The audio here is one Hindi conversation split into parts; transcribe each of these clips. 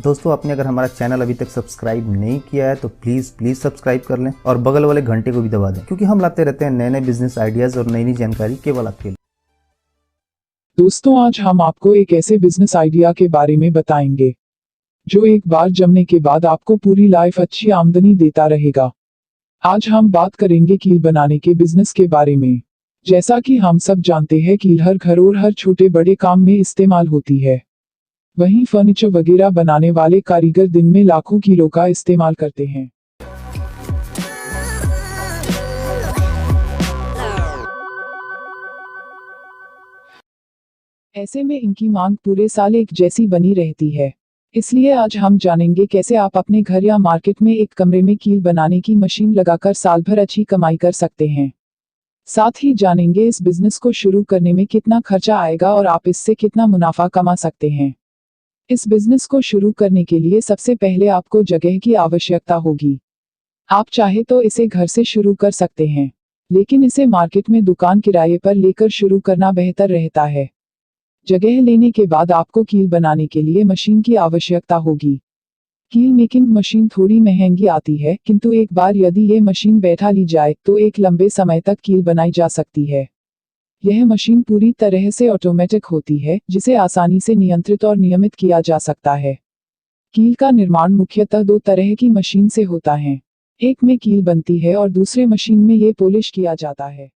दोस्तों, आपने अगर हमारा चैनल अभी तक सब्सक्राइब नहीं किया है तो प्लीज सब्सक्राइब कर लें और बगल वाले घंटे को भी दबा दें, क्योंकि हम लाते रहते हैं नए नए बिजनेस आइडियाज और नई नई जानकारी केवल आपके लिए। दोस्तों, आज हम आपको एक ऐसे बिजनेस आइडिया के बारे में बताएंगे जो एक बार जमने के बाद आपको पूरी लाइफ अच्छी आमदनी देता रहेगा। आज हम बात करेंगे कील बनाने के बिजनेस के बारे में। जैसा कि हम सब जानते हैं, कील हर घर और हर छोटे बड़े काम में इस्तेमाल होती है। वहीं फर्नीचर वगैरह बनाने वाले कारीगर दिन में लाखों कीलों का इस्तेमाल करते हैं। ऐसे में इनकी मांग पूरे साल एक जैसी बनी रहती है। इसलिए आज हम जानेंगे कैसे आप अपने घर या मार्केट में एक कमरे में कील बनाने की मशीन लगाकर साल भर अच्छी कमाई कर सकते हैं। साथ ही जानेंगे इस बिजनेस को शुरू करने में कितना खर्चा आएगा और आप इससे कितना मुनाफा कमा सकते हैं। इस बिजनेस को शुरू करने के लिए सबसे पहले आपको जगह की आवश्यकता होगी। आप चाहे तो इसे घर से शुरू कर सकते हैं, लेकिन इसे मार्केट में दुकान किराए पर लेकर शुरू करना बेहतर रहता है। जगह लेने के बाद आपको कील बनाने के लिए मशीन की आवश्यकता होगी। कील मेकिंग मशीन थोड़ी महंगी आती है, किंतु एक बार यदि ये मशीन बैठा ली जाए तो एक लंबे समय तक कील बनाई जा सकती है। यह मशीन पूरी तरह से ऑटोमेटिक होती है, जिसे आसानी से नियंत्रित और नियमित किया जा सकता है। कील का निर्माण मुख्यतः दो तरह की मशीन से होता है। एक में कील बनती है और दूसरे मशीन में ये पॉलिश किया जाता है।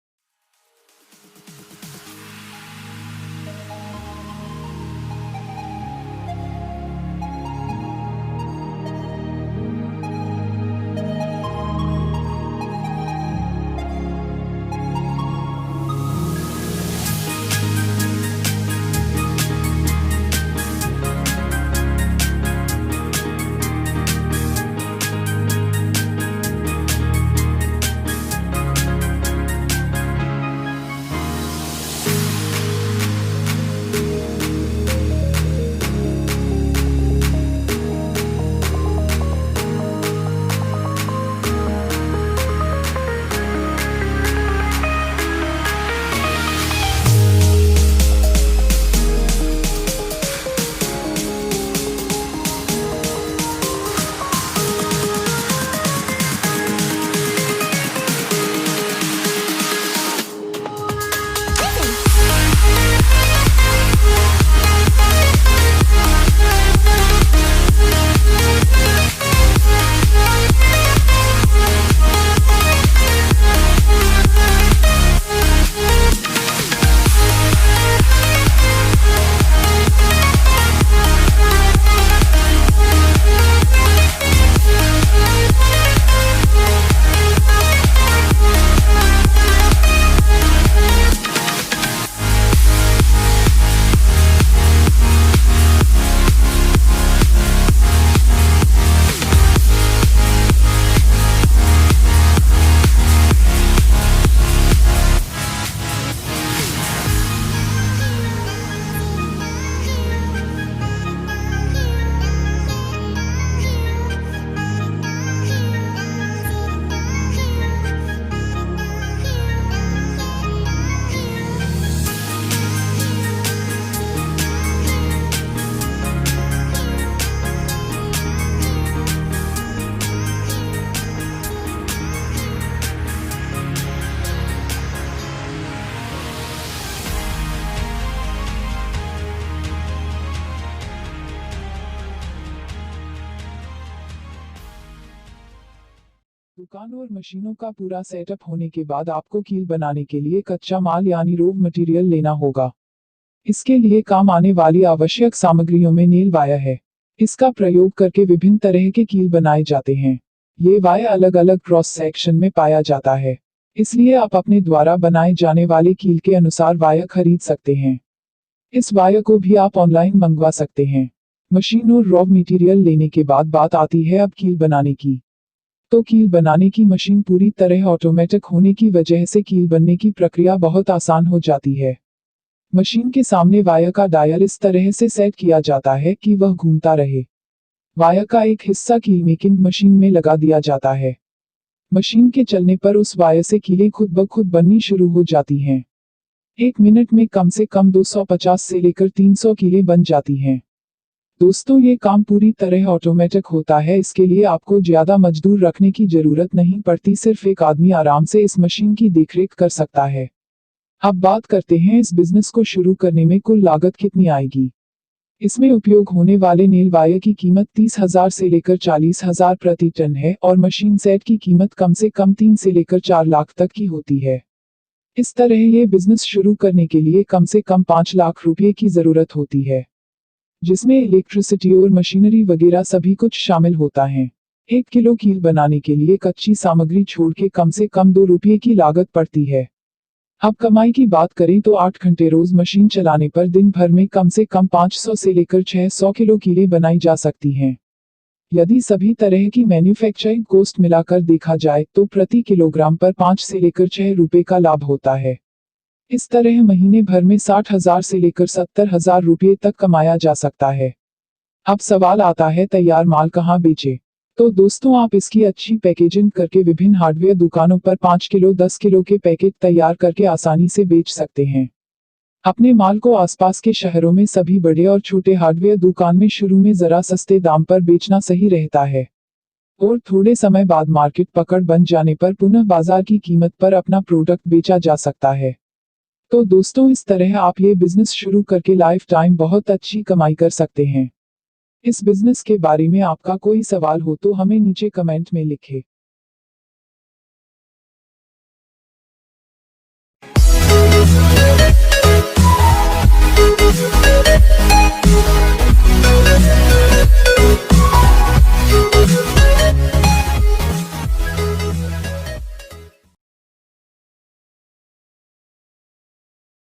दुकान और मशीनों का पूरा सेटअप होने के बाद आपको कील बनाने के लिए कच्चा माल यानी रॉ मटेरियल लेना होगा। इसके लिए काम आने वाली आवश्यक सामग्रियों में नेल वायर है। इसका प्रयोग करके विभिन्न तरह के कील बनाए जाते हैं। ये वायर अलग अलग क्रॉस सेक्शन में पाया जाता है, इसलिए आप अपने द्वारा बनाए जाने वाले कील के अनुसार वायर खरीद सकते हैं। इस वायर को भी आप ऑनलाइन मंगवा सकते हैं। मशीन और रॉ मटेरियल लेने के बाद बात आती है अब कील बनाने की। तो कील बनाने की मशीन पूरी तरह ऑटोमेटिक होने की वजह से कील बनने की प्रक्रिया बहुत आसान हो जाती है। मशीन के सामने वायर का डायल इस तरह से सेट किया जाता है कि वह घूमता रहे। वायर का एक हिस्सा कील मेकिंग मशीन में लगा दिया जाता है। मशीन के चलने पर उस वायर से कीलें खुद ब खुद बननी शुरू हो जाती हैं। 1 मिनट में कम से कम 250 से लेकर 300 कीलें बन जाती हैं। दोस्तों ये काम पूरी तरह ऑटोमेटिक होता है, इसके लिए आपको ज्यादा मजदूर रखने की जरूरत नहीं पड़ती, सिर्फ एक आदमी आराम से इस मशीन की देखरेख कर सकता है। अब बात करते हैं इस बिजनेस को शुरू करने में कुल लागत कितनी आएगी। इसमें उपयोग होने वाले नेल वायर की कीमत 30,000 से लेकर 40,000 प्रति टन है और मशीन सेट की कीमत कम से कम 3 से लेकर 4 लाख तक की होती है। इस तरह ये बिजनेस शुरू करने के लिए कम से कम 5 लाख रुपए की जरूरत होती है, जिसमें इलेक्ट्रिसिटी और मशीनरी वगैरह सभी कुछ शामिल होता है। 1 किलो कील बनाने के लिए कच्ची सामग्री छोड़ के कम से कम 2 रुपये की लागत पड़ती है। अब कमाई की बात करें तो 8 घंटे रोज मशीन चलाने पर दिन भर में कम से कम 500 से लेकर 600 किलो कीलें बनाई जा सकती हैं। यदि सभी तरह की मैन्युफैक्चरिंग कॉस्ट मिलाकर देखा जाए तो प्रति किलोग्राम पर 5 से लेकर 6 रुपए का लाभ होता है। इस तरह महीने भर में 60,000 से लेकर 70,000 रुपये तक कमाया जा सकता है। अब सवाल आता है तैयार माल कहाँ बेचे। तो दोस्तों आप इसकी अच्छी पैकेजिंग करके विभिन्न हार्डवेयर दुकानों पर 5 किलो 10 किलो के पैकेट तैयार करके आसानी से बेच सकते हैं। अपने माल को आसपास के शहरों में सभी बड़े और छोटे हार्डवेयर दुकान में शुरू में जरा सस्ते दाम पर बेचना सही रहता है और थोड़े समय बाद मार्केट पकड़ बन जाने पर पुनः बाजार की कीमत पर अपना प्रोडक्ट बेचा जा सकता है। तो दोस्तों इस तरह आप ये बिजनेस शुरू करके लाइफ टाइम बहुत अच्छी कमाई कर सकते हैं। इस बिजनेस के बारे में आपका कोई सवाल हो तो हमें नीचे कमेंट में लिखें।